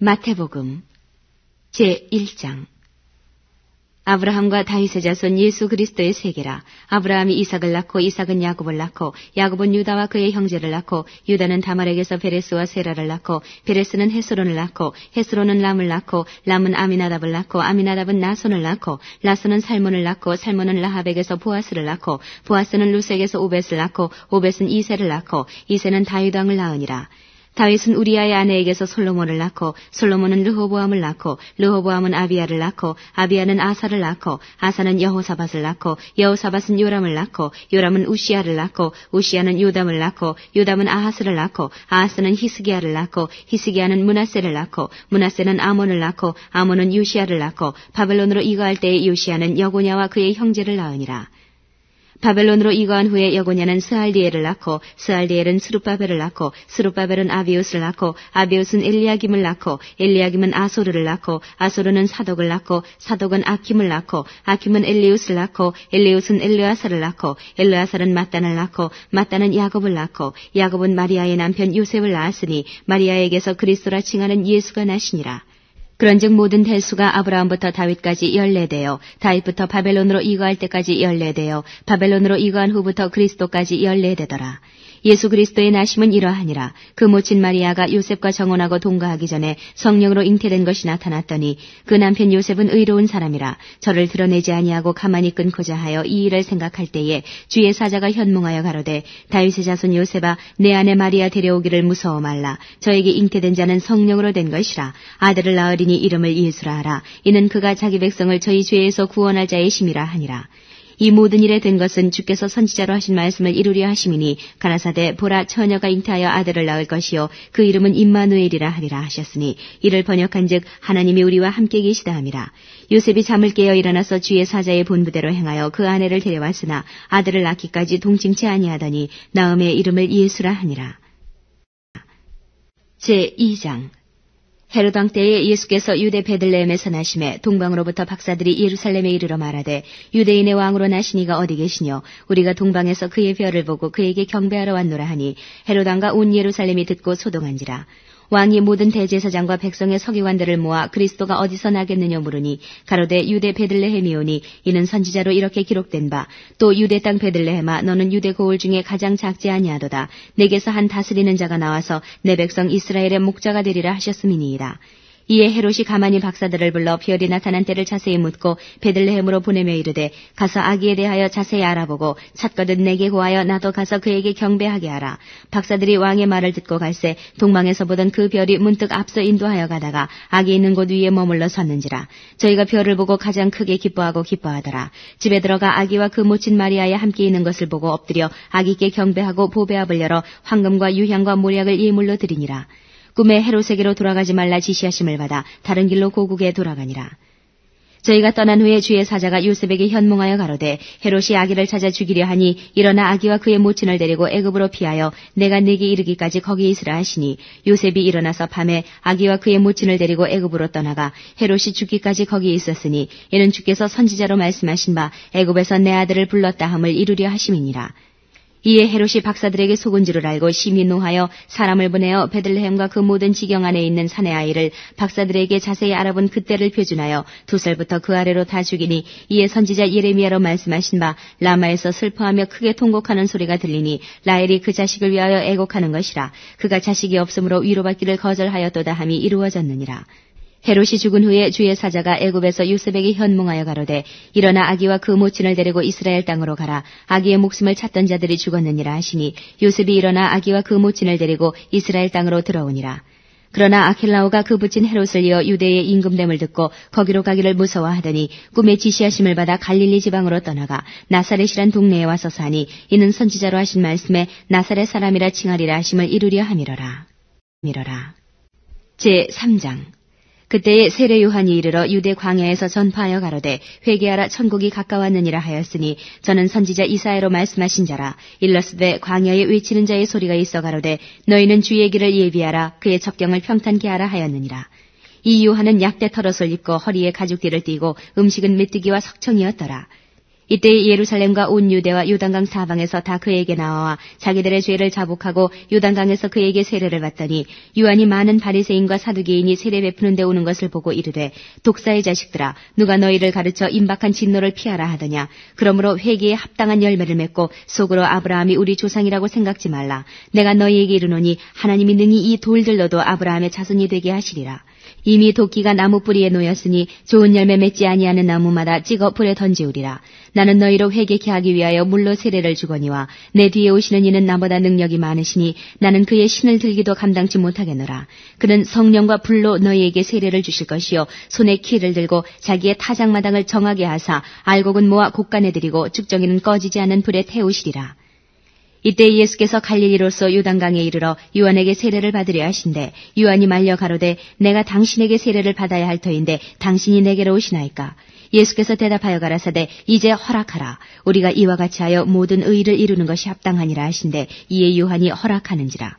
마태복음 제1장. 아브라함과 다윗의 자손 예수 그리스도의 세계라. 아브라함이 이삭을 낳고 이삭은 야곱을 낳고 야곱은 유다와 그의 형제를 낳고 유다는 다말에게서 베레스와 세라를 낳고 베레스는 헤스론을 낳고 헤스론은 람을 낳고 람은 아미나답을 낳고 아미나답은 나손을 낳고 나손은 살몬을 낳고 살몬은 라합에게서 보아스를 낳고 보아스는 루스에게서 오벳을 낳고 오벳은 이새를 낳고 이새는 다윗 왕을 낳으니라. 다윗은 우리아의 아내에게서 솔로몬을 낳고 솔로몬은 르호보암을 낳고 르호보암은 아비야를 낳고 아비야는 아사를 낳고 아사는 여호사밧을 낳고 여호사밧은 요람을 낳고 요람은 우시야를 낳고 우시야는 요담을 낳고 요담은 아하스를 낳고 아하스는 히스기야를 낳고 히스기야는 므낫세를 낳고 므낫세는 아몬을 낳고 아몬은 요시야를 낳고 바벨론으로 이거할 때에 요시야는 여고냐와 그의 형제를 낳으니라. 바벨론으로 이거한 후에 여고냐는 스알디엘을 낳고 스알디엘은 스룹바벨을 낳고 스룹바벨은 아비웃을 낳고 아비웃은 엘리야김을 낳고 엘리야김은 아소르를 낳고 아소르는 사독을 낳고 사독은 아킴을 낳고 아킴은 엘리웃을 낳고 엘리웃은 엘르아사를 낳고 엘르아사는 mat단을 낳고 mat단은 야곱을 낳고 야곱은 마리아의 남편 요셉을 낳았으니 마리아에게서 그리스도라 칭하는 예수가 나시니라. 그런즉 모든 대수가 아브라함부터 다윗까지 14대요 다윗부터 바벨론으로 이거할 때까지 14대요 바벨론으로 이거한 후부터 그리스도까지 14대더라. 예수 그리스도의 나심은 이러하니라. 그 모친 마리아가 요셉과 정혼하고 동거하기 전에 성령으로 잉태된 것이 나타났더니 그 남편 요셉은 의로운 사람이라. 저를 드러내지 아니하고 가만히 끊고자 하여 이 일을 생각할 때에 주의 사자가 현몽하여 가로되 다윗의 자손 요셉아 내 아내 마리아 데려오기를 무서워 말라. 저에게 잉태된 자는 성령으로 된 것이라. 아들을 낳으리니 이름을 예수라 하라. 이는 그가 자기 백성을 저희 죄에서 구원할 자의 심이라 하니라. 이 모든 일에 된 것은 주께서 선지자로 하신 말씀을 이루려 하심이니 가라사대 보라 처녀가 잉태하여 아들을 낳을 것이요 그 이름은 임마누엘이라 하리라 하셨으니 이를 번역한즉 하나님이 우리와 함께 계시다 함이라. 요셉이 잠을 깨어 일어나서 주의 사자의 본부대로 행하여 그 아내를 데려왔으나 아들을 낳기까지 동침치 아니하더니 나음의 이름을 예수라 하니라. 제2장. 헤롯 왕 때에 예수께서 유대 베들레헴에서 나심에 동방으로부터 박사들이 예루살렘에 이르러 말하되 유대인의 왕으로 나시니가 어디 계시뇨? 우리가 동방에서 그의 별을 보고 그에게 경배하러 왔노라 하니 헤롯 왕과 온 예루살렘이 듣고 소동한지라. 왕이 모든 대제사장과 백성의 서기관들을 모아 그리스도가 어디서 나겠느냐 물으니 가로되 유대 베들레헴이오니 이는 선지자로 이렇게 기록된 바 또 유대 땅 베들레헴아 너는 유대 고을 중에 가장 작지 아니하도다. 내게서 한 다스리는 자가 나와서 내 백성 이스라엘의 목자가 되리라 하셨음이니이다. 이에 헤롯이 가만히 박사들을 불러 별이 나타난 때를 자세히 묻고 베들레헴으로 보내며 이르되 가서 아기에 대하여 자세히 알아보고 찾거든 내게 고하여 나도 가서 그에게 경배하게 하라. 박사들이 왕의 말을 듣고 갈새 동방에서 보던 그 별이 문득 앞서 인도하여 가다가 아기 있는 곳 위에 머물러 섰는지라. 저희가 별을 보고 가장 크게 기뻐하고 기뻐하더라. 집에 들어가 아기와 그 모친 마리아에 함께 있는 것을 보고 엎드려 아기께 경배하고 보배압을 열어 황금과 유향과 모략을 예물로 드리니라. 꿈에 헤롯에게로 돌아가지 말라 지시하심을 받아 다른 길로 고국에 돌아가니라. 저희가 떠난 후에 주의 사자가 요셉에게 현몽하여 가로되 헤롯이 아기를 찾아 죽이려 하니 일어나 아기와 그의 모친을 데리고 애굽으로 피하여 내가 네게 이르기까지 거기 있으라 하시니 요셉이 일어나서 밤에 아기와 그의 모친을 데리고 애굽으로 떠나가 헤롯이 죽기까지 거기 있었으니 이는 주께서 선지자로 말씀하신 바 애굽에서 내 아들을 불렀다 함을 이루려 하심이니라. 이에 헤롯이 박사들에게 속은 줄을 알고 심히 노하여 사람을 보내어 베들레헴과 그 모든 지경 안에 있는 사내 아이를 박사들에게 자세히 알아본 그때를 표준하여 2살부터 그 아래로 다 죽이니 이에 선지자 예레미야로 말씀하신 바 라마에서 슬퍼하며 크게 통곡하는 소리가 들리니 라헬이 그 자식을 위하여 애곡하는 것이라. 그가 자식이 없으므로 위로받기를 거절하였도다 함이 이루어졌느니라. 헤롯이 죽은 후에 주의 사자가 애굽에서 요셉에게 현몽하여 가로되 일어나 아기와 그 모친을 데리고 이스라엘 땅으로 가라. 아기의 목숨을 찾던 자들이 죽었느니라 하시니 요셉이 일어나 아기와 그 모친을 데리고 이스라엘 땅으로 들어오니라. 그러나 아켈라오가 그 부친 헤롯을 이어 유대의 임금됨을 듣고 거기로 가기를 무서워하더니 꿈에 지시하심을 받아 갈릴리 지방으로 떠나가 나사렛이란 동네에 와서 사니 이는 선지자로 하신 말씀에 나사렛 사람이라 칭하리라 하심을 이루려 함이로라. 제3장. 그때에 세례 요한이 이르러 유대 광야에서 전파하여 가로되 회개하라 천국이 가까웠느니라 하였으니 저는 선지자 이사야로 말씀하신 자라. 일러스되 광야에 외치는 자의 소리가 있어 가로되 너희는 주의 길을 예비하라 그의 첩경을 평탄케 하라 하였느니라. 이 요한은 약대 털옷을 입고 허리에 가죽띠를 띠고 음식은 메뚜기와 석청이었더라. 이때 예루살렘과 온 유대와 요단강 사방에서 다 그에게 나와 자기들의 죄를 자복하고 요단강에서 그에게 세례를 받더니 유한이 많은 바리새인과 사두개인이 세례 베푸는 데 오는 것을 보고 이르되 독사의 자식들아 누가 너희를 가르쳐 임박한 진노를 피하라 하더냐. 그러므로 회개에 합당한 열매를 맺고 속으로 아브라함이 우리 조상이라고 생각지 말라. 내가 너희에게 이르노니 하나님이 능히 이 돌들로도 아브라함의 자손이 되게 하시리라. 이미 도끼가 나무 뿌리에 놓였으니 좋은 열매 맺지 아니하는 나무마다 찍어 불에 던지우리라. 나는 너희로 회개케 하기 위하여 물로 세례를 주거니와 내 뒤에 오시는 이는 나보다 능력이 많으시니 나는 그의 신을 들기도 감당치 못하겠노라. 그는 성령과 불로 너희에게 세례를 주실 것이요 손에 키를 들고 자기의 타작마당을 정하게 하사 알곡은 모아 곡간에 들이고 쭉정이는 꺼지지 않는 불에 태우시리라. 이때 예수께서 갈릴리로서 요단강에 이르러 요한에게 세례를 받으려 하신대 요한이 말려 가로되 내가 당신에게 세례를 받아야 할 터인데 당신이 내게로 오시나이까. 예수께서 대답하여 가라사대 이제 허락하라. 우리가 이와 같이 하여 모든 의를 이루는 것이 합당하니라 하신대 이에 요한이 허락하는지라.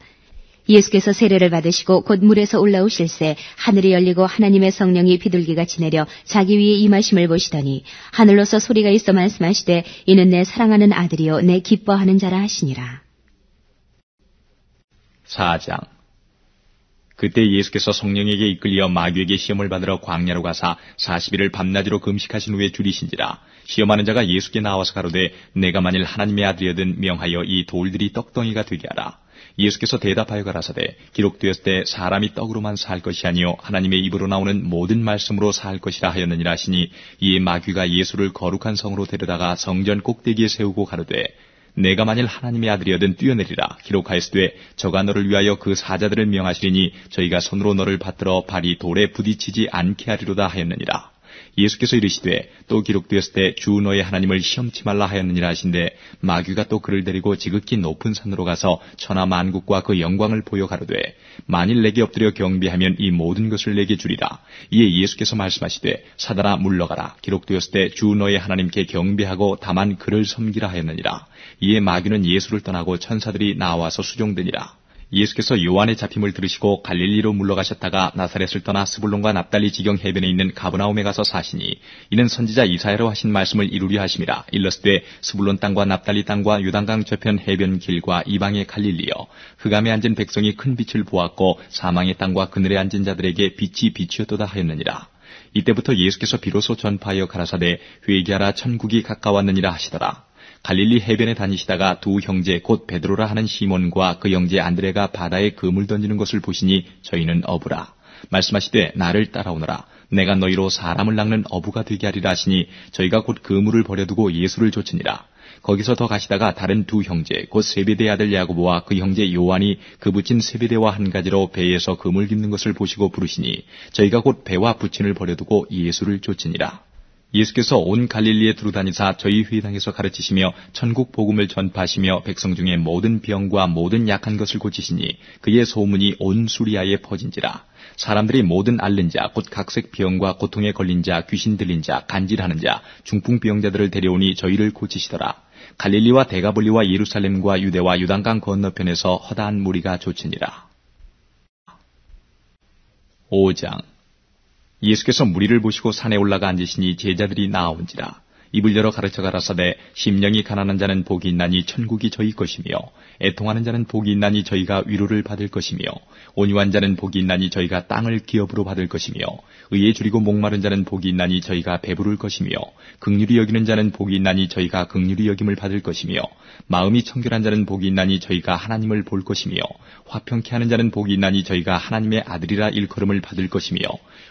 예수께서 세례를 받으시고 곧 물에서 올라오실새 하늘이 열리고 하나님의 성령이 비둘기같이 내려 자기 위에 임하심을 보시더니 하늘로서 소리가 있어 말씀하시되 이는 내 사랑하는 아들이요 내 기뻐하는 자라 하시니라. 4장. 그때 예수께서 성령에게 이끌려 마귀에게 시험을 받으러 광야로 가사 40일을 밤낮으로 금식하신 후에 줄이신지라. 시험하는 자가 예수께 나와서 가로되 내가 만일 하나님의 아들이거든 명하여 이 돌들이 떡덩이가 되게 하라. 예수께서 대답하여 가라사대 기록되었을 때 사람이 떡으로만 살 것이 아니요 하나님의 입으로 나오는 모든 말씀으로 살 것이라 하였느니라 하시니 이에 마귀가 예수를 거룩한 성으로 데려다가 성전 꼭대기에 세우고 가로되 내가 만일 하나님의 아들이거든 뛰어내리라. 기록하였으되 저가 너를 위하여 그 사자들을 명하시리니 저희가 손으로 너를 받들어 발이 돌에 부딪히지 않게 하리로다 하였느니라. 예수께서 이르시되 또 기록되었을 때 주 너의 하나님을 시험치 말라 하였느니라 하신데 마귀가 또 그를 데리고 지극히 높은 산으로 가서 천하 만국과 그 영광을 보여 가로되 만일 내게 엎드려 경배하면 이 모든 것을 내게 주리라. 이에 예수께서 말씀하시되 사단아 물러가라. 기록되었을 때 주 너의 하나님께 경배하고 다만 그를 섬기라 하였느니라. 이에 마귀는 예수를 떠나고 천사들이 나와서 수종되니라. 예수께서 요한의 잡힘을 들으시고 갈릴리로 물러가셨다가 나사렛을 떠나 스불론과 납달리 지경 해변에 있는 가브나움에 가서 사시니 이는 선지자 이사야로 하신 말씀을 이루려 하심이라. 일렀으되 스불론 땅과 납달리 땅과 요단강 저편 해변 길과 이방의 갈릴리여 흑암에 앉은 백성이 큰 빛을 보았고 사망의 땅과 그늘에 앉은 자들에게 빛이 비추었도다 하였느니라. 이때부터 예수께서 비로소 전파하여 가라사대 회개하라 천국이 가까웠느니라 하시더라. 갈릴리 해변에 다니시다가 두 형제 곧 베드로라 하는 시몬과 그 형제 안드레가 바다에 그물 던지는 것을 보시니 저희는 어부라. 말씀하시되 나를 따라오너라. 내가 너희로 사람을 낚는 어부가 되게 하리라 하시니 저희가 곧 그물을 버려두고 예수를 좇으니라. 거기서 더 가시다가 다른 두 형제 곧 세베대의 아들 야고보와 그 형제 요한이 그 붙인 세베대와 한 가지로 배에서 그물 깁는 것을 보시고 부르시니 저희가 곧 배와 부친을 버려두고 예수를 좇으니라. 예수께서 온 갈릴리에 두루다니사 저희 회당에서 가르치시며 천국 복음을 전파하시며 백성 중에 모든 병과 모든 약한 것을 고치시니 그의 소문이 온 수리아에 퍼진지라. 사람들이 모든 앓는 자 곧 각색 병과 고통에 걸린 자 귀신 들린 자 간질하는 자 중풍병자들을 데려오니 저희를 고치시더라. 갈릴리와 데가볼리와 예루살렘과 유대와 요단강 건너편에서 허다한 무리가 좇으니라. 5장. 예수께서 무리를 보시고 산에 올라가 앉으시니 제자들이 나아온지라. 입을 열어 가르쳐 가라사대 심령이 가난한 자는 복이 있나니 천국이 저희 것이며 애통하는 자는 복이 있나니 저희가 위로를 받을 것이며 온유한 자는 복이 있나니 저희가 땅을 기업으로 받을 것이며 의에 줄이고 목마른 자는 복이 있나니 저희가 배부를 것이며 긍휼히 여기는 자는 복이 있나니 저희가 긍휼히 여김을 받을 것이며 마음이 청결한 자는 복이 있나니 저희가 하나님을 볼 것이며 화평케 하는 자는 복이 있나니 저희가 하나님의 아들이라 일컬음을 받을 것이며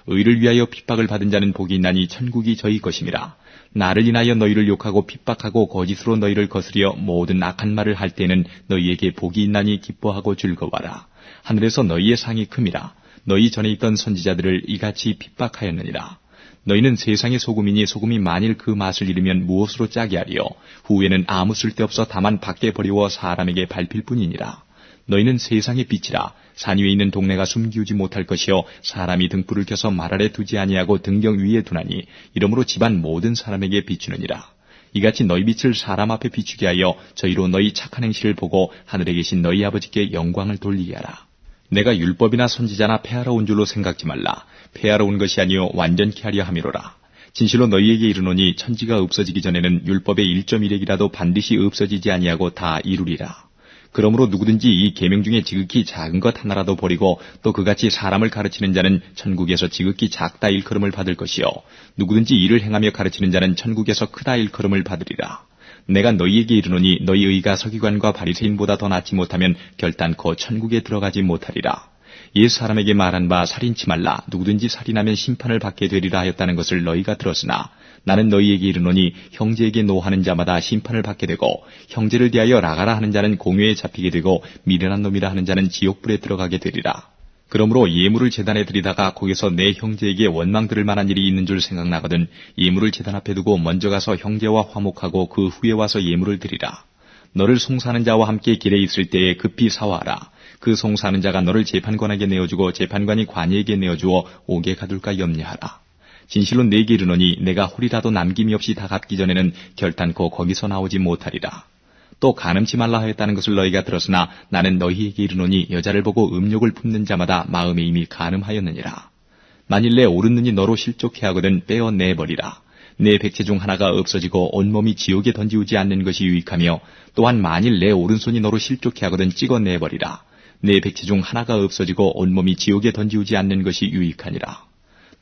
의를 위하여 핍박을 받은 자는 복이 있나니 천국이 저희 것임이라. 나를 인하여 너희를 욕하고 핍박하고 거짓으로 너희를 거스려 모든 악한 말을 할 때는 너희에게 복이 있나니 기뻐하고 즐거워하라. 하늘에서 너희의 상이 큼이라. 너희 전에 있던 선지자들을 이같이 핍박하였느니라. 너희는 세상의 소금이니 소금이 만일 그 맛을 잃으면 무엇으로 짜게 하리요. 후에는 아무 쓸데없어 다만 밖에 버리워 사람에게 밟힐 뿐이니라. 너희는 세상의 빛이라. 산 위에 있는 동네가 숨기우지 못할 것이요 사람이 등불을 켜서 말 아래 두지 아니하고 등경 위에 두나니 이러므로 집안 모든 사람에게 비추느니라. 이같이 너희 빛을 사람 앞에 비추게 하여 저희로 너희 착한 행실을 보고 하늘에 계신 너희 아버지께 영광을 돌리게 하라. 내가 율법이나 선지자나 폐하러 온 줄로 생각지 말라. 폐하러 온 것이 아니요 완전케 하려 함이로라. 진실로 너희에게 이르노니 천지가 없어지기 전에는 율법의 1.1획이라도 반드시 없어지지 아니하고 다 이루리라. 그러므로 누구든지 이 계명 중에 지극히 작은 것 하나라도 버리고 또 그같이 사람을 가르치는 자는 천국에서 지극히 작다 일컬음을 받을 것이요 누구든지 이를 행하며 가르치는 자는 천국에서 크다 일컬음을 받으리라. 내가 너희에게 이르노니 너희 의가 서기관과 바리새인보다 더 낫지 못하면 결단코 천국에 들어가지 못하리라. 옛 사람에게 말한 바 살인치 말라 누구든지 살인하면 심판을 받게 되리라 하였다는 것을 너희가 들었으나 나는 너희에게 이르노니 형제에게 노하는 자마다 심판을 받게 되고 형제를 대하여 나가라 하는 자는 공회에 잡히게 되고 미련한 놈이라 하는 자는 지옥불에 들어가게 되리라. 그러므로 예물을 제단에 드리다가 거기서 내 형제에게 원망 들을 만한 일이 있는 줄 생각나거든 예물을 제단 앞에 두고 먼저 가서 형제와 화목하고 그 후에 와서 예물을 드리라. 너를 송사하는 자와 함께 길에 있을 때에 급히 사와하라. 그 송사하는 자가 너를 재판관에게 내어주고 재판관이 관이에게 내어주어 옥에 가둘까 염려하라. 진실로 네게 이르노니 내가 홀이라도 남김이 없이 다 갚기 전에는 결단코 거기서 나오지 못하리라. 또 간음치 말라 하였다는 것을 너희가 들었으나 나는 너희에게 이르노니 여자를 보고 음욕을 품는 자마다 마음에 이미 간음하였느니라. 만일 내 오른눈이 너로 실족해 하거든 빼어 내버리라. 내 백체 중 하나가 없어지고 온몸이 지옥에 던지우지 않는 것이 유익하며 또한 만일 내 오른손이 너로 실족해 하거든 찍어 내버리라. 내 백체 중 하나가 없어지고 온몸이 지옥에 던지우지 않는 것이 유익하니라.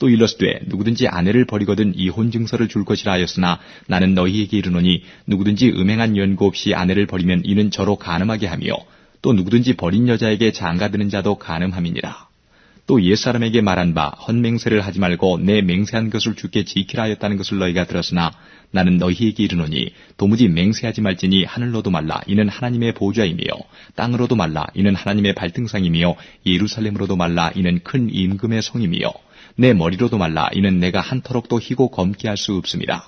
또 일러스되 누구든지 아내를 버리거든 이혼 증서를 줄 것이라 하였으나 나는 너희에게 이르노니 누구든지 음행한 연고 없이 아내를 버리면 이는 저로 간음하게 하며 또 누구든지 버린 여자에게 장가드는 자도 간음함이니라. 또 옛사람에게 말한 바 헛맹세를 하지 말고 내 맹세한 것을 주께 지키라 하였다는 것을 너희가 들었으나 나는 너희에게 이르노니 도무지 맹세하지 말지니 하늘로도 말라 이는 하나님의 보좌이며 땅으로도 말라 이는 하나님의 발등상이며 예루살렘으로도 말라 이는 큰 임금의 성이며 내 머리로도 말라 이는 내가 한터럭도 희고 검게 할 수 없음이라.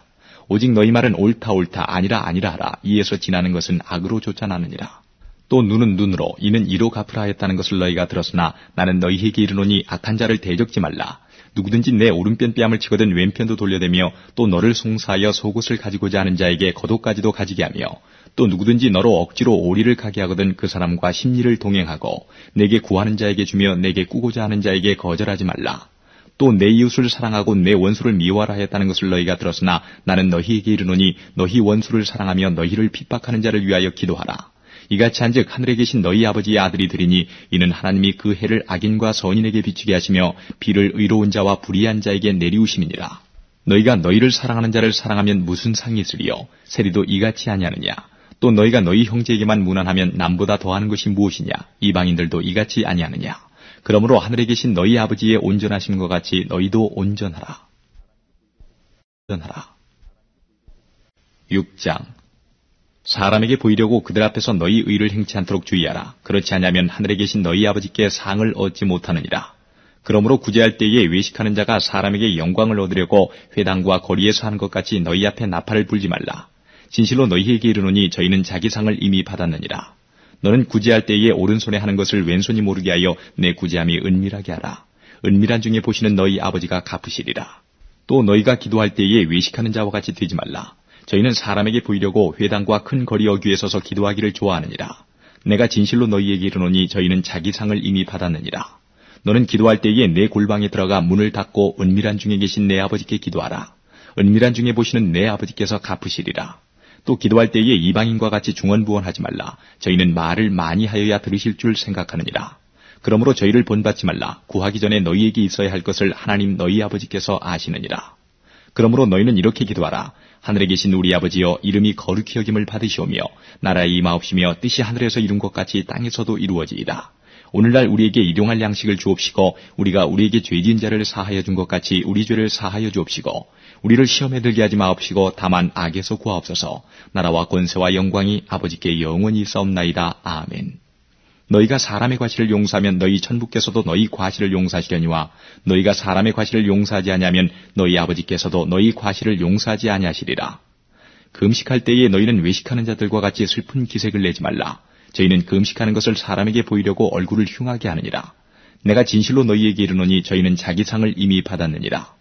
오직 너희 말은 옳다 옳다 아니라 아니라 하라. 이에서 지나는 것은 악으로 쫓아나느니라. 또 눈은 눈으로 이는 이로 갚으라 하였다는 것을 너희가 들었으나 나는 너희에게 이르노니 악한 자를 대적지 말라. 누구든지 내 오른편 뺨을 치거든 왼편도 돌려대며 또 너를 송사하여 속옷을 가지고자 하는 자에게 겉옷까지도 가지게 하며 또 누구든지 너로 억지로 오리를 가게 하거든 그 사람과 심리를 동행하고 내게 구하는 자에게 주며 내게 꾸고자 하는 자에게 거절하지 말라. 또 내 이웃을 사랑하고 내 원수를 미워하라 하였다는 것을 너희가 들었으나 나는 너희에게 이르노니 너희 원수를 사랑하며 너희를 핍박하는 자를 위하여 기도하라. 이같이 한즉 하늘에 계신 너희 아버지의 아들이 되리니 이는 하나님이 그 해를 악인과 선인에게 비추게 하시며 비를 의로운 자와 불의한 자에게 내리우심이니라. 너희가 너희를 사랑하는 자를 사랑하면 무슨 상이 있으리요? 세리도 이같이 아니하느냐? 또 너희가 너희 형제에게만 무난하면 남보다 더하는 것이 무엇이냐? 이방인들도 이같이 아니하느냐? 그러므로 하늘에 계신 너희 아버지의 온전하심과 같이 너희도 온전하라. 6장 사람에게 보이려고 그들 앞에서 너희 의를 행치 않도록 주의하라. 그렇지 않으면 하늘에 계신 너희 아버지께 상을 얻지 못하느니라. 그러므로 구제할 때에 외식하는 자가 사람에게 영광을 얻으려고 회당과 거리에서 하는 것 같이 너희 앞에 나팔을 불지 말라. 진실로 너희에게 이르노니 저희는 자기 상을 이미 받았느니라. 너는 구제할 때에 오른손에 하는 것을 왼손이 모르게 하여 내 구제함이 은밀하게 하라. 은밀한 중에 보시는 너희 아버지가 갚으시리라. 또 너희가 기도할 때에 외식하는 자와 같이 되지 말라. 저희는 사람에게 보이려고 회당과 큰 거리 어귀에 서서 기도하기를 좋아하느니라. 내가 진실로 너희에게 이르노니 저희는 자기 상을 이미 받았느니라. 너는 기도할 때에 내 골방에 들어가 문을 닫고 은밀한 중에 계신 내 아버지께 기도하라. 은밀한 중에 보시는 내 아버지께서 갚으시리라. 또 기도할 때에 이방인과 같이 중언부언하지 말라. 저희는 말을 많이 하여야 들으실 줄 생각하느니라. 그러므로 저희를 본받지 말라. 구하기 전에 너희에게 있어야 할 것을 하나님 너희 아버지께서 아시느니라. 그러므로 너희는 이렇게 기도하라. 하늘에 계신 우리 아버지여 이름이 거룩히 여김을 받으시오며 나라에 임하옵시며 뜻이 하늘에서 이룬 것 같이 땅에서도 이루어지이다. 오늘날 우리에게 일용할 양식을 주옵시고 우리가 우리에게 죄지은 자를 사하여 준 것 같이 우리 죄를 사하여 주옵시고 우리를 시험에 들게 하지 마옵시고 다만 악에서 구하옵소서. 나라와 권세와 영광이 아버지께 영원히 있사옵나이다. 아멘. 너희가 사람의 과실을 용서하면 너희 천부께서도 너희 과실을 용서하시려니와 너희가 사람의 과실을 용서하지 아니하면 너희 아버지께서도 너희 과실을 용서하지 아니하시리라. 금식할 때에 너희는 외식하는 자들과 같이 슬픈 기색을 내지 말라. 저희는 금식하는 것을 사람에게 보이려고 얼굴을 흉하게 하느니라. 내가 진실로 너희에게 이르노니 저희는 자기 상을 이미 받았느니라.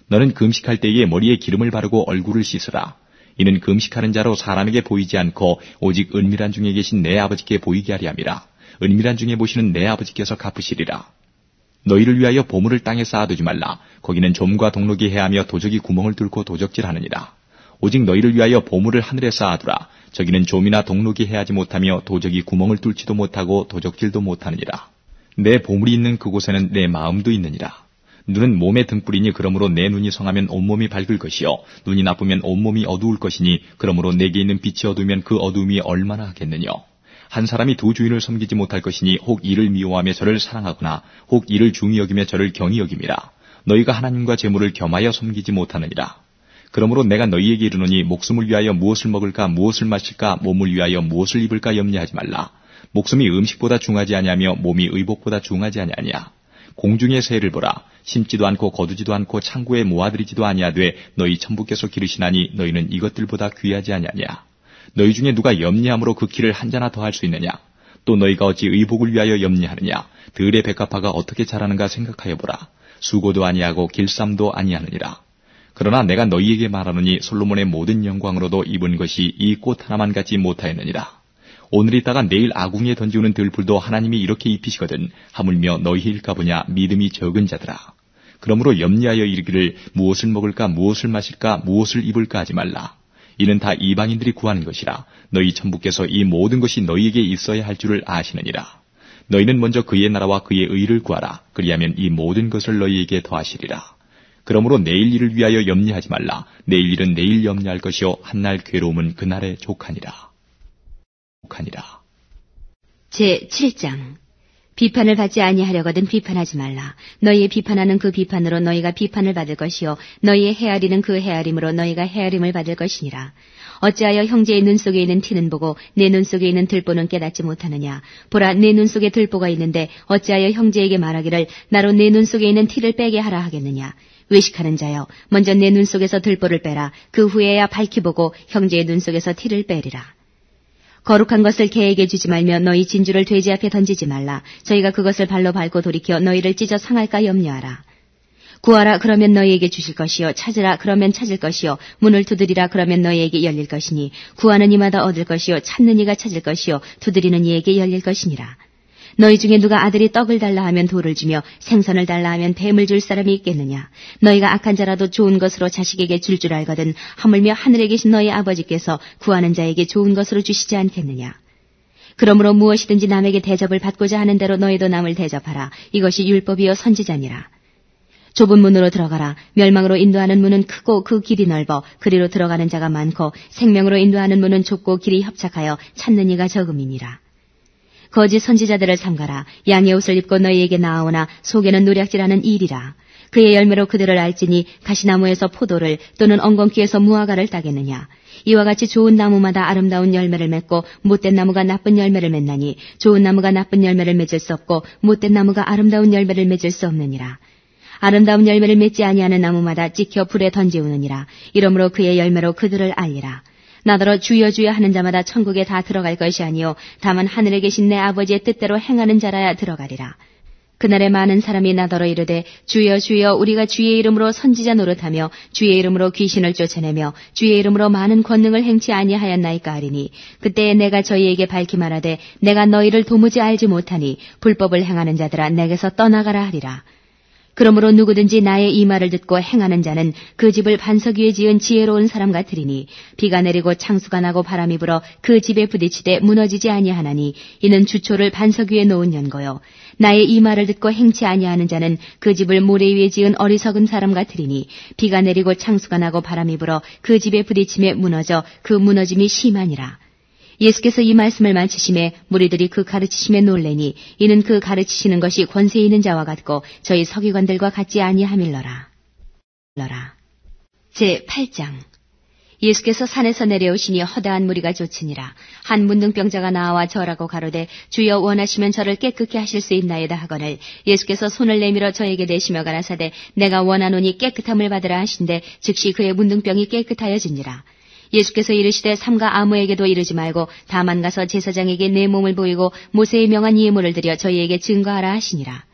너는 금식할 때에 머리에 기름을 바르고 얼굴을 씻으라. 이는 금식하는 자로 사람에게 보이지 않고 오직 은밀한 중에 계신 내 아버지께 보이게 하려 함이라. 은밀한 중에 보시는 내 아버지께서 갚으시리라. 너희를 위하여 보물을 땅에 쌓아두지 말라. 거기는 좀과 동록이 해하며 도적이 구멍을 뚫고 도적질하느니라. 오직 너희를 위하여 보물을 하늘에 쌓아두라. 저기는 좀이나 동록이 해하지 못하며 도적이 구멍을 뚫지도 못하고 도적질도 못하느니라. 내 보물이 있는 그곳에는 내 마음도 있느니라. 눈은 몸의 등불이니 그러므로 내 눈이 성하면 온몸이 밝을 것이요 눈이 나쁘면 온몸이 어두울 것이니 그러므로 내게 있는 빛이 어두우면 그 어두움이 얼마나 하겠느냐. 한 사람이 두 주인을 섬기지 못할 것이니 혹 이를 미워하며 저를 사랑하거나 혹 이를 중히 여기며 저를 경히 여김이라. 너희가 하나님과 재물을 겸하여 섬기지 못하느니라. 그러므로 내가 너희에게 이르노니 목숨을 위하여 무엇을 먹을까 무엇을 마실까 몸을 위하여 무엇을 입을까 염려하지 말라. 목숨이 음식보다 중하지 아니하며 몸이 의복보다 중하지 아니하냐. 공중의 새를 보라. 심지도 않고 거두지도 않고 창고에 모아들이지도 아니하되 너희 천부께서 기르시나니 너희는 이것들보다 귀하지 아니하냐. 너희 중에 누가 염려함으로 그 키를 한 자나 더 할 수 있느냐. 또 너희가 어찌 의복을 위하여 염려하느냐. 들의 백합화가 어떻게 자라는가 생각하여 보라. 수고도 아니하고 길쌈도 아니하느니라. 그러나 내가 너희에게 말하노니 솔로몬의 모든 영광으로도 입은 것이 이 꽃 하나만 갖지 못하였느니라. 오늘 있다가 내일 아궁이에 던지우는 들풀도 하나님이 이렇게 입히시거든 하물며 너희일까 보냐 믿음이 적은 자들아. 그러므로 염려하여 이르기를 무엇을 먹을까 무엇을 마실까 무엇을 입을까 하지 말라. 이는 다 이방인들이 구하는 것이라. 너희 천부께서 이 모든 것이 너희에게 있어야 할 줄을 아시느니라. 너희는 먼저 그의 나라와 그의 의를 구하라. 그리하면 이 모든 것을 너희에게 더하시리라. 그러므로 내일 일을 위하여 염려하지 말라. 내일 일은 내일 염려할 것이요 한날 괴로움은 그날에 족하니라. 제7장 비판을 받지 아니하려거든 비판하지 말라. 너희의 비판하는 그 비판으로 너희가 비판을 받을 것이요 너희의 헤아리는 그 헤아림으로 너희가 헤아림을 받을 것이니라. 어찌하여 형제의 눈 속에 있는 티는 보고 내 눈 속에 있는 들보는 깨닫지 못하느냐. 보라, 내 눈 속에 들보가 있는데 어찌하여 형제에게 말하기를 나로 내 눈 속에 있는 티를 빼게 하라 하겠느냐. 외식하는 자여, 먼저 내 눈 속에서 들보를 빼라. 그 후에야 밝히 보고 형제의 눈 속에서 티를 빼리라. 거룩한 것을 개에게 주지 말며 너희 진주를 돼지 앞에 던지지 말라. 저희가 그것을 발로 밟고 돌이켜 너희를 찢어 상할까 염려하라. 구하라 그러면 너희에게 주실 것이요 찾으라 그러면 찾을 것이요 문을 두드리라 그러면 너희에게 열릴 것이니 구하는 이마다 얻을 것이요 찾는 이가 찾을 것이요 두드리는 이에게 열릴 것이니라. 너희 중에 누가 아들이 떡을 달라 하면 돌을 주며 생선을 달라 하면 뱀을 줄 사람이 있겠느냐. 너희가 악한 자라도 좋은 것으로 자식에게 줄 줄 알거든 하물며 하늘에 계신 너희 아버지께서 구하는 자에게 좋은 것으로 주시지 않겠느냐. 그러므로 무엇이든지 남에게 대접을 받고자 하는 대로 너희도 남을 대접하라. 이것이 율법이요 선지자니라. 좁은 문으로 들어가라. 멸망으로 인도하는 문은 크고 그 길이 넓어 그리로 들어가는 자가 많고 생명으로 인도하는 문은 좁고 길이 협착하여 찾는 이가 적음이니라. 거짓 선지자들을 삼가라. 양의 옷을 입고 너희에게 나아오나 속에는 노략질하는 일이라. 그의 열매로 그들을 알지니 가시나무에서 포도를 또는 엉겅퀴에서 무화과를 따겠느냐. 이와 같이 좋은 나무마다 아름다운 열매를 맺고 못된 나무가 나쁜 열매를 맺나니 좋은 나무가 나쁜 열매를 맺을 수 없고 못된 나무가 아름다운 열매를 맺을 수 없느니라. 아름다운 열매를 맺지 아니하는 나무마다 찍혀 불에 던지우느니라. 이러므로 그의 열매로 그들을 알리라. 나더러 주여 주여 하는 자마다 천국에 다 들어갈 것이 아니요 다만 하늘에 계신 내 아버지의 뜻대로 행하는 자라야 들어가리라. 그날에 많은 사람이 나더러 이르되 주여 주여 우리가 주의 이름으로 선지자 노릇하며 주의 이름으로 귀신을 쫓아내며 주의 이름으로 많은 권능을 행치 아니하였나이까 하리니 그때에 내가 저희에게 밝히 말하되 내가 너희를 도무지 알지 못하니 불법을 행하는 자들아 내게서 떠나가라 하리라. 그러므로 누구든지 나의 이 말을 듣고 행하는 자는 그 집을 반석 위에 지은 지혜로운 사람 같으리니 비가 내리고 창수가 나고 바람이 불어 그 집에 부딪히되 무너지지 아니하나니 이는 주초를 반석 위에 놓은 연고요. 나의 이 말을 듣고 행치 아니하는 자는 그 집을 모래 위에 지은 어리석은 사람 같으리니 비가 내리고 창수가 나고 바람이 불어 그 집에 부딪힘에 무너져 그 무너짐이 심하니라. 예수께서 이 말씀을 마치심에 무리들이 그 가르치심에 놀래니 이는 그 가르치시는 것이 권세 있는 자와 같고 저희 서기관들과 같지 아니함일러라. 제8장 예수께서 산에서 내려오시니 허다한 무리가 좇으니라. 한 문둥병자가 나와 절하고 가로되 주여 원하시면 저를 깨끗게 하실 수 있나이다 하거늘 예수께서 손을 내밀어 저에게 대시며 가라사대 내가 원하노니 깨끗함을 받으라 하신대 즉시 그의 문둥병이 깨끗하여지니라. 예수께서 이르시되 삼가 아무에게도 이르지 말고 다만 가서 제사장에게 내 몸을 보이고 모세의 명한 예물을 드려 저희에게 증거하라 하시니라.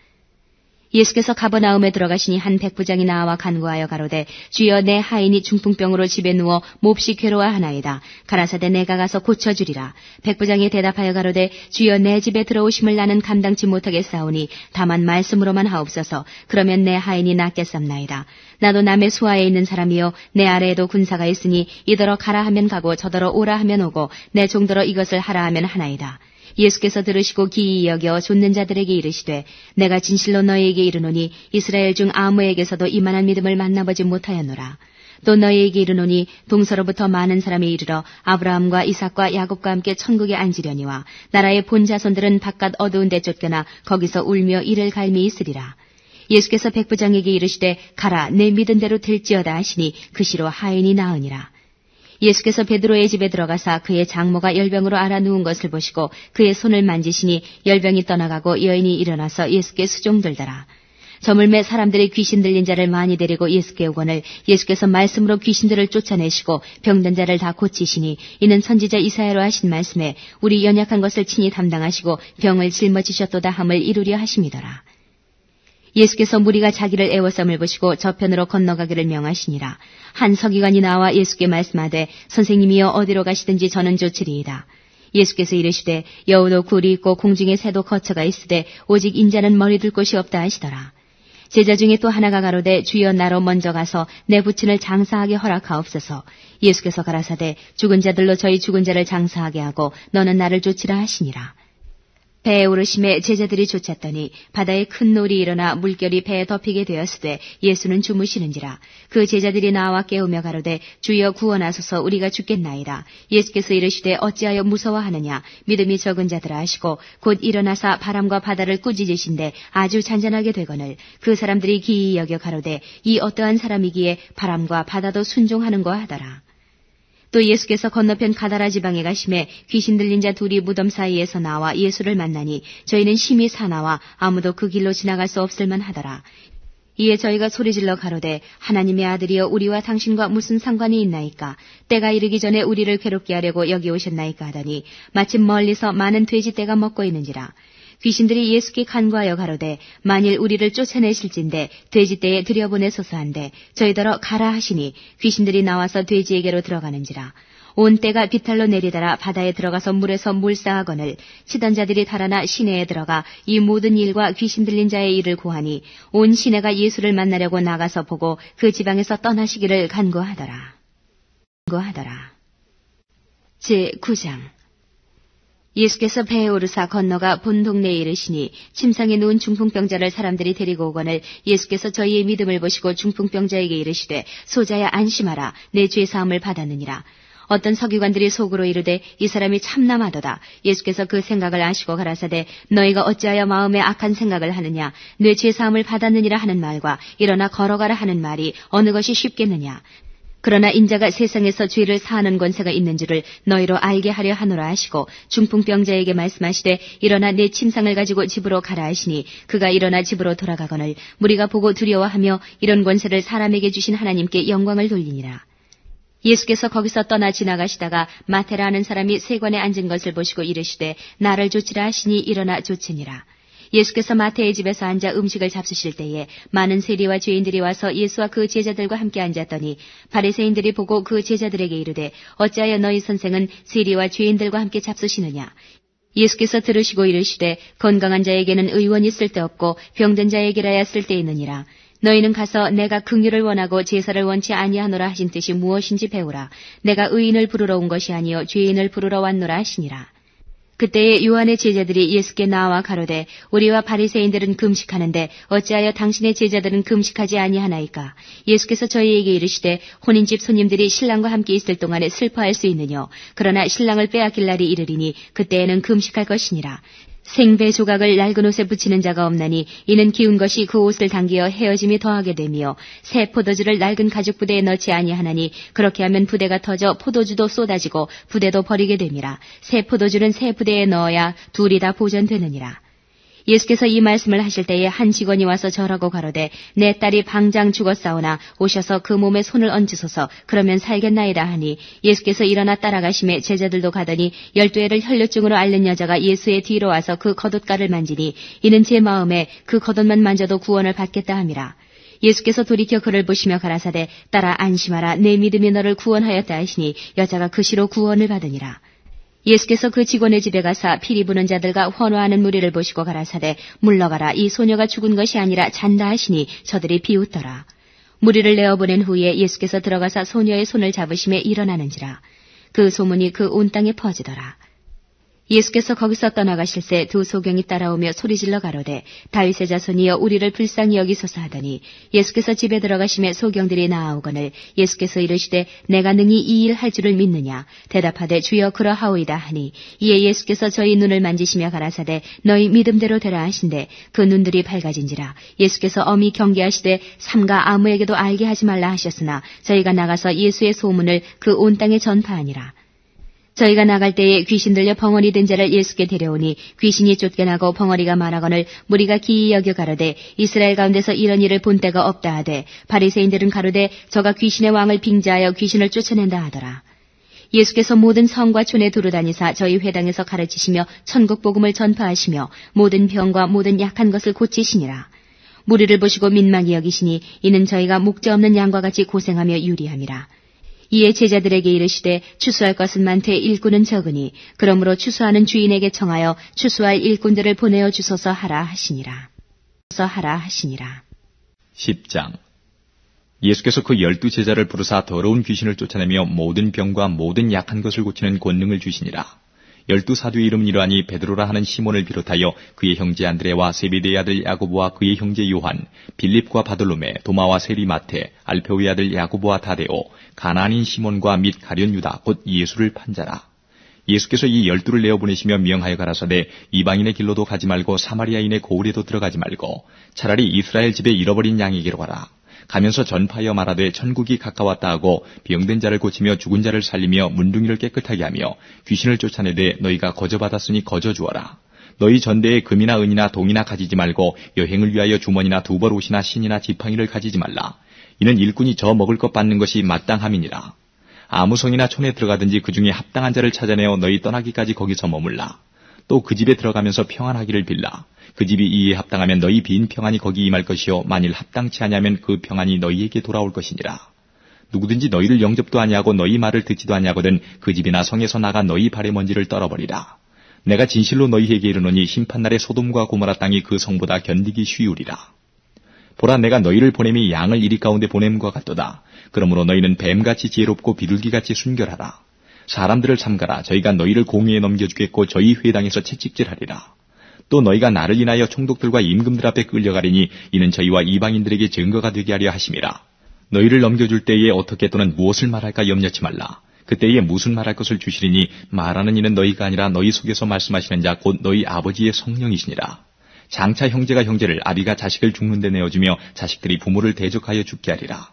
예수께서 가버나움에 들어가시니 한 백부장이 나와 간구하여 가로되 주여 내 하인이 중풍병으로 집에 누워 몹시 괴로워하나이다. 가라사대 내가 가서 고쳐주리라. 백부장이 대답하여 가로되 주여 내 집에 들어오심을 나는 감당치 못하겠사오니 다만 말씀으로만 하옵소서. 그러면 내 하인이 낫겠삼나이다. 나도 남의 수하에 있는 사람이요 내 아래에도 군사가 있으니 이더러 가라 하면 가고 저더러 오라 하면 오고 내 종더러 이것을 하라 하면 하나이다. 예수께서 들으시고 기이 여겨 좇는 자들에게 이르시되 내가 진실로 너희에게 이르노니 이스라엘 중 아무에게서도 이만한 믿음을 만나보지 못하였노라. 또 너희에게 이르노니 동서로부터 많은 사람이 이르러 아브라함과 이삭과 야곱과 함께 천국에 앉으려니와 나라의 본 자손들은 바깥 어두운 데 쫓겨나 거기서 울며 이를 갈미 있으리라. 예수께서 백부장에게 이르시되 가라 내 믿은 대로 될지어다 하시니 그 시로 하인이 나으니라. 예수께서 베드로의 집에 들어가사 그의 장모가 열병으로 앓아 누운 것을 보시고 그의 손을 만지시니 열병이 떠나가고 여인이 일어나서 예수께 수종들더라. 저물매 사람들이 귀신 들린 자를 많이 데리고 예수께 오거늘 예수께서 말씀으로 귀신들을 쫓아내시고 병든 자를 다 고치시니 이는 선지자 이사야로 하신 말씀에 우리 연약한 것을 친히 담당하시고 병을 짊어지셨도다 함을 이루려 하심이더라. 예수께서 무리가 자기를 애워싸움을 보시고 저편으로 건너가기를 명하시니라. 한 서기관이 나와 예수께 말씀하되 선생님이여 어디로 가시든지 저는 좋으리이다. 예수께서 이르시되 여우도 굴이 있고 공중에 새도 거처가 있으되 오직 인자는 머리 둘 곳이 없다 하시더라. 제자 중에 또 하나가 가로되 주여 나로 먼저 가서 내 부친을 장사하게 허락하옵소서. 예수께서 가라사대 죽은 자들로 저희 죽은 자를 장사하게 하고 너는 나를 쫓으라 하시니라. 배에 오르심에 제자들이 쫓았더니 바다에 큰 놀이 일어나 물결이 배에 덮이게 되었으되 예수는 주무시는지라. 그 제자들이 나와 깨우며 가로되 주여 구원하소서 우리가 죽겠나이다. 예수께서 이르시되 어찌하여 무서워하느냐 믿음이 적은 자들아 하시고 곧 일어나사 바람과 바다를 꾸짖으신데 아주 잔잔하게 되거늘 그 사람들이 기이 여겨 가로되 이 어떠한 사람이기에 바람과 바다도 순종하는고 하더라. 또 예수께서 건너편 가다라 지방에 가심에 귀신 들린 자 둘이 무덤 사이에서 나와 예수를 만나니 저희는 심히 사나와 아무도 그 길로 지나갈 수 없을 만하더라. 이에 저희가 소리질러 가로되 하나님의 아들이여 우리와 당신과 무슨 상관이 있나이까. 때가 이르기 전에 우리를 괴롭게 하려고 여기 오셨나이까 하더니 마침 멀리서 많은 돼지떼가 먹고 있는지라. 귀신들이 예수께 간구하여 가로되 만일 우리를 쫓아내실진데 돼지떼에 들여보내소서 한데 저희더러 가라 하시니 귀신들이 나와서 돼지에게로 들어가는지라. 온 떼가 비탈로 내리다라 바다에 들어가서 물에서 물싸하거늘 치던 자들이 달아나 시내에 들어가 이 모든 일과 귀신 들린 자의 일을 고하니 온 시내가 예수를 만나려고 나가서 보고 그 지방에서 떠나시기를 간구하더라. 제9장 예수께서 배에 오르사 건너가 본 동네에 이르시니 침상에 누운 중풍병자를 사람들이 데리고 오거늘 예수께서 저희의 믿음을 보시고 중풍병자에게 이르시되 소자야 안심하라 내 죄 사함을 받았느니라. 어떤 서기관들이 속으로 이르되 이 사람이 참남하도다. 예수께서 그 생각을 아시고 가라사대 너희가 어찌하여 마음에 악한 생각을 하느냐. 내 죄 사함을 받았느니라 하는 말과 일어나 걸어가라 하는 말이 어느 것이 쉽겠느냐. 그러나 인자가 세상에서 죄를 사하는 권세가 있는 줄을 너희로 알게 하려 하노라 하시고 중풍병자에게 말씀하시되 일어나 내 침상을 가지고 집으로 가라 하시니 그가 일어나 집으로 돌아가거늘 무리가 보고 두려워하며 이런 권세를 사람에게 주신 하나님께 영광을 돌리니라. 예수께서 거기서 떠나 지나가시다가 마태라 하는 사람이 세관에 앉은 것을 보시고 이르시되 나를 좇으라 하시니 일어나 좇으니라. 예수께서 마태의 집에서 앉아 음식을 잡수실 때에 많은 세리와 죄인들이 와서 예수와 그 제자들과 함께 앉았더니 바리새인들이 보고 그 제자들에게 이르되 어찌하여 너희 선생은 세리와 죄인들과 함께 잡수시느냐. 예수께서 들으시고 이르시되 건강한 자에게는 의원이 쓸데없고 병든 자에게라야 쓸데있느니라. 너희는 가서 내가 긍휼을 원하고 제사를 원치 아니하노라 하신 뜻이 무엇인지 배우라. 내가 의인을 부르러 온 것이 아니요 죄인을 부르러 왔노라 하시니라. 그때에 요한의 제자들이 예수께 나와 가로되 우리와 바리새인들은 금식하는데 어찌하여 당신의 제자들은 금식하지 아니하나이까. 예수께서 저희에게 이르시되 혼인집 손님들이 신랑과 함께 있을 동안에 슬퍼할 수 있느뇨. 그러나 신랑을 빼앗길 날이 이르리니 그때에는 금식할 것이니라. 생배 조각을 낡은 옷에 붙이는 자가 없나니 이는 기운 것이 그 옷을 당기어 헤어짐이 더하게 되며 새 포도주를 낡은 가죽 부대에 넣지 아니하나니 그렇게 하면 부대가 터져 포도주도 쏟아지고 부대도 버리게 됨이라. 새 포도주는 새 부대에 넣어야 둘이 다 보존되느니라. 예수께서 이 말씀을 하실 때에 한 직원이 와서 절하고 가로되 내 딸이 방장 죽었사오나 오셔서 그 몸에 손을 얹으소서 그러면 살겠나이다 하니 예수께서 일어나 따라가심에 제자들도 가더니 12해를 혈류증으로 앓는 여자가 예수의 뒤로 와서 그 겉옷가를 만지니 이는 제 마음에 그 겉옷만 만져도 구원을 받겠다 함이라. 예수께서 돌이켜 그를 보시며 가라사대 딸아 안심하라 내 믿음이 너를 구원하였다 하시니 여자가 그 시로 구원을 받으니라. 예수께서 그 직원의 집에 가사 피리 부는 자들과 환호하는 무리를 보시고 가라사대 물러가라 이 소녀가 죽은 것이 아니라 잔다 하시니 저들이 비웃더라. 무리를 내어보낸 후에 예수께서 들어가사 소녀의 손을 잡으심에 일어나는지라. 그 소문이 그 온 땅에 퍼지더라. 예수께서 거기서 떠나가실새 두 소경이 따라오며 소리질러 가로되 다윗의 자손이여 우리를 불쌍히 여기소서 하더니 예수께서 집에 들어가심에 소경들이 나아오거늘 예수께서 이르시되 내가 능히 이 일 할 줄을 믿느냐 대답하되 주여 그러하오이다 하니 이에 예수께서 저희 눈을 만지시며 가라사대 너희 믿음대로 되라 하신대 그 눈들이 밝아진지라. 예수께서 엄히 경계하시되 삼가 아무에게도 알게 하지 말라 하셨으나 저희가 나가서 예수의 소문을 그 온 땅에 전파하니라. 저희가 나갈 때에 귀신 들려 벙어리 된 자를 예수께 데려오니 귀신이 쫓겨나고 벙어리가 말하거늘 무리가 기이 여겨 가로되 이스라엘 가운데서 이런 일을 본 때가 없다 하되 바리새인들은 가로되 저가 귀신의 왕을 빙자하여 귀신을 쫓아낸다 하더라. 예수께서 모든 성과 촌에 두루다니사 저희 회당에서 가르치시며 천국 복음을 전파하시며 모든 병과 모든 약한 것을 고치시니라. 무리를 보시고 민망히 여기시니 이는 저희가 목자 없는 양과 같이 고생하며 유리함이라. 이에 제자들에게 이르시되 추수할 것은 많되 일꾼은 적으니 그러므로 추수하는 주인에게 청하여 추수할 일꾼들을 보내어 주소서 하라 하시니라. 10장 예수께서 그 12제자를 부르사 더러운 귀신을 쫓아내며 모든 병과 모든 약한 것을 고치는 권능을 주시니라. 12사도의 이름은 이러하니 베드로라 하는 시몬을 비롯하여 그의 형제 안드레와 세베대의 아들 야고보와 그의 형제 요한, 빌립과 바돌로메, 도마와 세리 마테, 알페오의 아들 야고보와 다데오, 가나안인 시몬과 및 가룟 유다 곧 예수를 판 자라. 예수께서 이 12를 내어보내시며 명하여 가라사대 이방인의 길로도 가지 말고 사마리아인의 고을에도 들어가지 말고 차라리 이스라엘 집에 잃어버린 양에게로 가라. 가면서 전파하여 말하되 천국이 가까웠다 하고 병든 자를 고치며 죽은 자를 살리며 문둥이를 깨끗하게 하며 귀신을 쫓아내되 너희가 거저받았으니 거저주어라. 너희 전대에 금이나 은이나 동이나 가지지 말고 여행을 위하여 주머니나 두벌 옷이나 신이나 지팡이를 가지지 말라. 이는 일꾼이 저 먹을 것 받는 것이 마땅함이니라. 아무 성이나 촌에 들어가든지 그 중에 합당한 자를 찾아내어 너희 떠나기까지 거기서 머물라. 또 그 집에 들어가면서 평안하기를 빌라. 그 집이 이에 합당하면 너희 빈 평안이 거기 임할 것이요 만일 합당치 아니하면 그 평안이 너희에게 돌아올 것이니라. 누구든지 너희를 영접도 아니하고 너희 말을 듣지도 아니하거든 그 집이나 성에서 나가 너희 발의 먼지를 떨어버리라. 내가 진실로 너희에게 이르노니 심판날에 소돔과 고모라 땅이 그 성보다 견디기 쉬우리라. 보라 내가 너희를 보냄이 양을 이리 가운데 보냄과 같도다. 그러므로 너희는 뱀같이 지혜롭고 비둘기같이 순결하라. 사람들을 삼가라. 저희가 너희를 공의에 넘겨주겠고 저희 회당에서 채찍질하리라. 또 너희가 나를 인하여 총독들과 임금들 앞에 끌려가리니 이는 저희와 이방인들에게 증거가 되게 하려 하심이라. 너희를 넘겨줄 때에 어떻게 또는 무엇을 말할까 염려치 말라. 그때에 무슨 말할 것을 주시리니 말하는 이는 너희가 아니라 너희 속에서 말씀하시는 자 곧 너희 아버지의 성령이시니라. 장차 형제가 형제를 아비가 자식을 죽는 데 내어주며 자식들이 부모를 대적하여 죽게 하리라.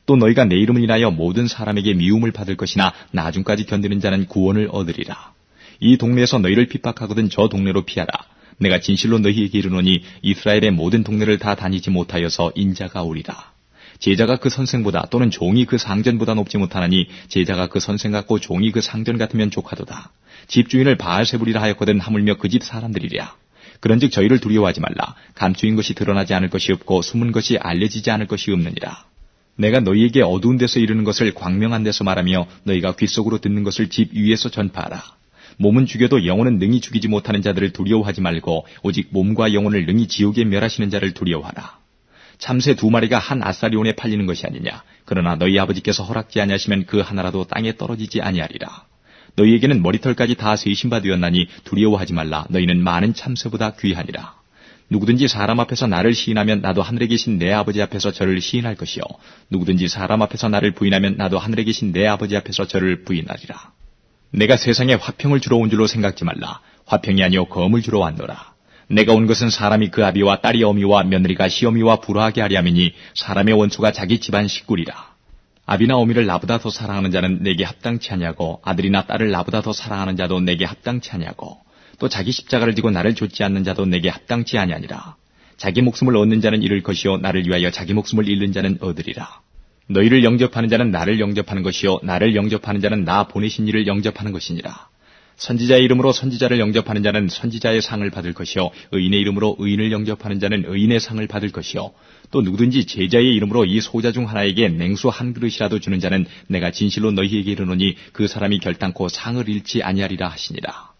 또 너희가 내 이름을 인하여 모든 사람에게 미움을 받을 것이나 나중까지 견디는 자는 구원을 얻으리라. 이 동네에서 너희를 핍박하거든 저 동네로 피하라. 내가 진실로 너희에게 이르노니 이스라엘의 모든 동네를 다 다니지 못하여서 인자가 오리라. 제자가 그 선생보다 또는 종이 그 상전보다 높지 못하나니 제자가 그 선생 같고 종이 그 상전 같으면 족하도다. 집주인을 바알세불이라 하였거든 하물며 그 집 사람들이랴. 그런즉 저희를 두려워하지 말라. 감추인 것이 드러나지 않을 것이 없고 숨은 것이 알려지지 않을 것이 없느니라. 내가 너희에게 어두운 데서 이르는 것을 광명한 데서 말하며 너희가 귓속으로 듣는 것을 집 위에서 전파하라. 몸은 죽여도 영혼은 능히 죽이지 못하는 자들을 두려워하지 말고 오직 몸과 영혼을 능히 지옥에 멸하시는 자를 두려워하라. 참새 2마리가 한 아사리온에 팔리는 것이 아니냐. 그러나 너희 아버지께서 허락지 아니하시면 그 하나라도 땅에 떨어지지 아니하리라. 너희에게는 머리털까지 다 세신 바 되었나니 두려워하지 말라. 너희는 많은 참새보다 귀하니라. 누구든지 사람 앞에서 나를 시인하면 나도 하늘에 계신 내 아버지 앞에서 저를 시인할 것이요. 누구든지 사람 앞에서 나를 부인하면 나도 하늘에 계신 내 아버지 앞에서 저를 부인하리라. 내가 세상에 화평을 주러 온 줄로 생각지 말라. 화평이 아니요 검을 주러 왔노라. 내가 온 것은 사람이 그 아비와 딸이 어미와 며느리가 시어미와 불화하게 하려 함이니 사람의 원수가 자기 집안 식구리라. 아비나 어미를 나보다 더 사랑하는 자는 내게 합당치 아니하고 아들이나 딸을 나보다 더 사랑하는 자도 내게 합당치 아니하고 또 자기 십자가를 지고 나를 좇지 않는 자도 내게 합당치 아니하니라. 자기 목숨을 얻는 자는 잃을 것이요 나를 위하여 자기 목숨을 잃는 자는 얻으리라. 너희를 영접하는 자는 나를 영접하는 것이요 나를 영접하는 자는 나 보내신 이를 영접하는 것이니라. 선지자의 이름으로 선지자를 영접하는 자는 선지자의 상을 받을 것이요 의인의 이름으로 의인을 영접하는 자는 의인의 상을 받을 것이요 또 누구든지 제자의 이름으로 이 소자 중 하나에게 냉수 한 그릇이라도 주는 자는 내가 진실로 너희에게 이르노니 그 사람이 결단코 상을 잃지 아니하리라 하시니라.